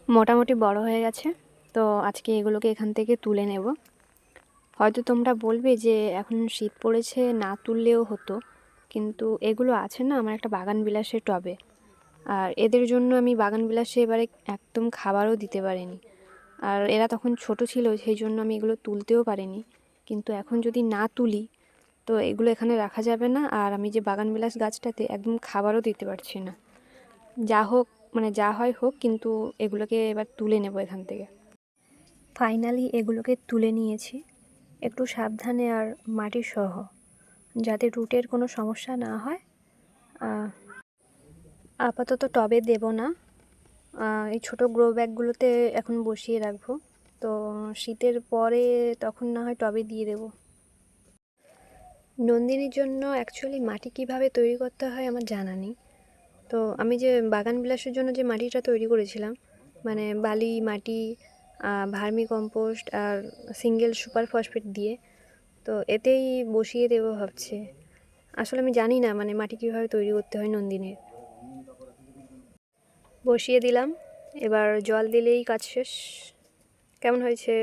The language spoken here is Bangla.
মোটামুটি বড় হয়ে গেছে। তো আজকে এগুলোকে এখান থেকে তুলে নেব। হয়তো তোমরা বলবে যে এখন শীত পড়েছে, না তুললেও হতো, কিন্তু এগুলো আছে না আমার একটা বাগান বিলাসের টবে, আর এদের জন্য আমি বাগান বিলাসে এবারে একদম খাবারও দিতে পারিনি। আর এরা তখন ছোট ছিল, সেই জন্য আমি এগুলো তুলতেও পারিনি। কিন্তু এখন যদি না তুলি তো এগুলো এখানে রাখা যাবে না, আর আমি যে বাগান বিলাস গাছটাতে একদম খাবারও দিতে পারছি না। যা হোক, মানে যা হয় হোক, কিন্তু এগুলোকে এবার তুলে নেব এখান থেকে। ফাইনালি এগুলোকে তুলে নিয়েছি, একটু সাবধানে আর মাটি সহ, যাতে রুটের কোনো সমস্যা না হয়। আপাতত টবে দেব না, এই ছোটো গ্রো ব্যাগগুলোতে এখন বসিয়ে রাখবো। তো শীতের পরে তখন না হয় টবে দিয়ে দেব। নন্দিনীর জন্য অ্যাকচুয়ালি মাটি কিভাবে তৈরি করতে হয় আমার জানা নেই। তো আমি যে বাগান বিলাসের জন্য যে মাটিটা তৈরি করেছিলাম, মানে বালি মাটি, ভার্মি কম্পোস্ট আর সিঙ্গেল সুপার ফসফেট দিয়ে, তো এতেই বসিয়ে দেবো ভাবছি। আসলে আমি জানি না মানে মাটি কীভাবে তৈরি করতে হয় নন্দিনীর। বসিয়ে দিলাম, এবার জল দিলেই কাজ শেষ। কেমন হয়েছে?